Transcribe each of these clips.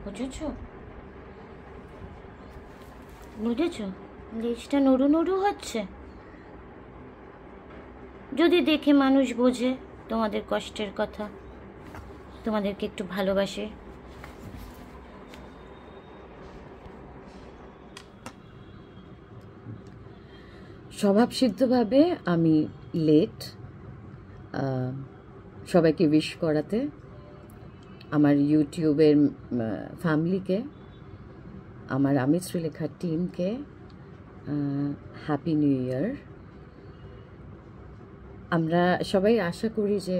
বুঝেছো? বুঝেছো? লেজটা নড়ু নড়ু হচ্ছে। যদি দেখে মানুষ বোঝে তোমাদের কষ্টের কথা, তোমাদেরকে একটু ভালোবাসে। স্বভাবসিদ্ধভাবে আমি লেট সবাইকে উইশ করাতে, আমার ইউটিউবের ফ্যামিলিকে, আমার আমি শ্রীলেখার টিমকে হ্যাপি নিউ ইয়ার। আমরা সবাই আশা করি যে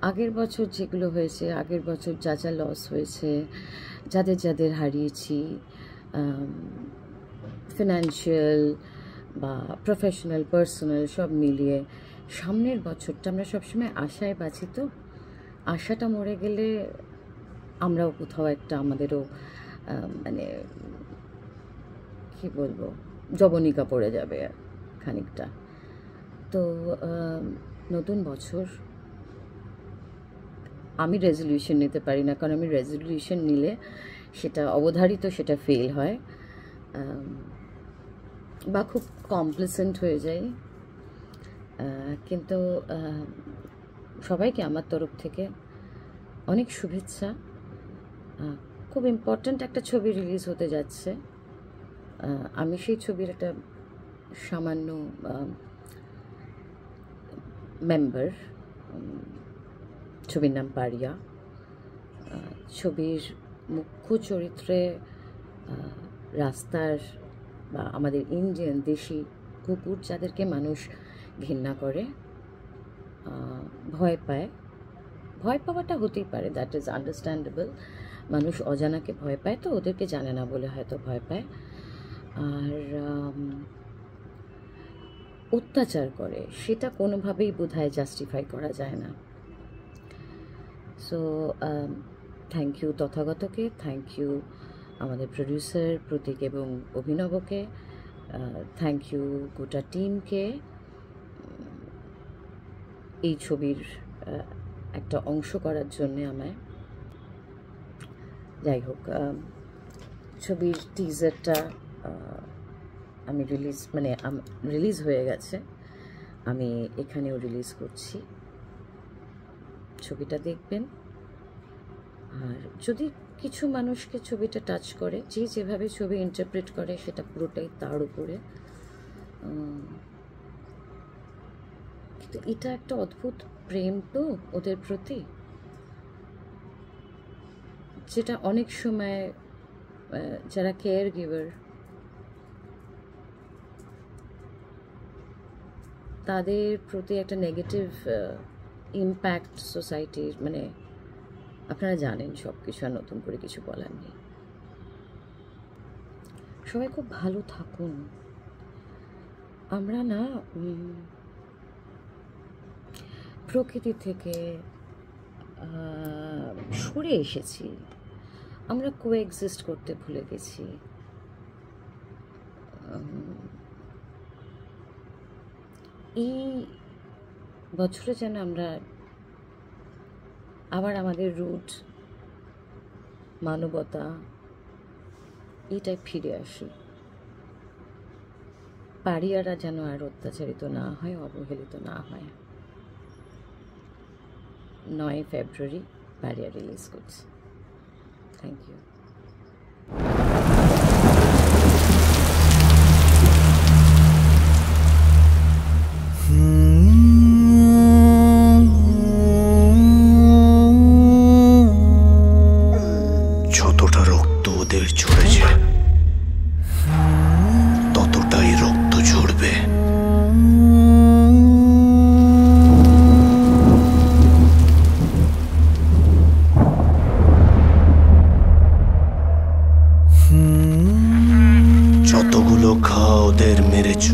আগের বছর যেগুলো হয়েছে, আগের বছর যা যা লস হয়েছে, যাদের যাদের হারিয়েছি, ফিনান্সিয়াল বা প্রফেশনাল পার্সোনাল সব মিলিয়ে, সামনের বছরটা আমরা সবসময় আশায় বাঁচি। তো আশাটা মরে গেলে আমরাও কোথাও একটা আমাদেরও মানে কি বলবো, জবনিকা পড়ে যাবে খানিকটা। তো নতুন বছর আমি রেজলিউশন নিতে পারি না, কারণ আমি রেজলিউশন নিলে সেটা অবধারিত, সেটা ফেল হয় বা খুব কমপ্লেসেন্ট হয়ে যায়। কিন্তু সবাইকে আমার তরফ থেকে অনেক শুভেচ্ছা। খুব ইম্পর্ট্যান্ট একটা ছবি রিলিজ হতে যাচ্ছে। আমি সেই ছবির একটা সামান্য মেম্বার। ছবির নাম পারিয়া। ছবির মুখ্য চরিত্রে রাস্তার বা আমাদের ইন্ডিয়ান দেশি কুকুর, যাদেরকে মানুষ ঘৃণা করে, ভয় পায়। ভয় পাওয়াটা হতেই পারে, দ্যাট ইজ আন্ডারস্ট্যান্ডেবল। মানুষ অজানাকে ভয় পায়, তো ওদেরকে জানে না বলে হয়তো ভয় পায়। আর অত্যাচার করে, সেটা কোনোভাবেই বোধহয় জাস্টিফাই করা যায় না। সো থ্যাংক ইউ তথাগতকে, থ্যাংক ইউ আমাদের প্রডিউসার প্রতীক এবং অভিনবকে, থ্যাংক ইউ গোটা টিমকে এই ছবির একটা অংশ করার জন্যে আমায়। যাই হোক, ছবির টিজারটা আমি রিলিজ হয়ে গেছে, আমি এখানেও রিলিজ করছি। ছবিটা দেখবেন। আর যদি কিছু মানুষকে ছবিটা টাচ করে, যে যেভাবে ছবি ইন্টারপ্রেট করে সেটা পুরোটাই তার উপরে। কিন্তু এটা একটা অদ্ভুত প্রেম তো ওদের প্রতি, যেটা অনেক সময় যারা কেয়ার গিভার তাদের প্রতি একটা নেগেটিভ ইম্প্যাক্ট সোসাইটির, মানে আপনারা জানেন সব কিছু, আর নতুন করে কিছু বলার নেই। সবাই খুব ভালো থাকুন। আমরা না প্রকৃতি থেকে সরে এসেছি, আমরা কোএক্সিস্ট করতে ভুলে গেছি। এই বছরে যেন আমরা আবার আমাদের রুট, মানবতা, এইটাই ফিরে আসি। পারিয়ারা যেন আর অত্যাচারিত না হয়, অবহেলিত না হয়। 9 ফেব্রুয়ারি পারিয়া রিলিজ করছি। Thank you. যতটা রক্ত ওদের ঝরেছে, ততটাই রক্ত ঝরবে। যতগুলো ঘা ওদের মেরেছ,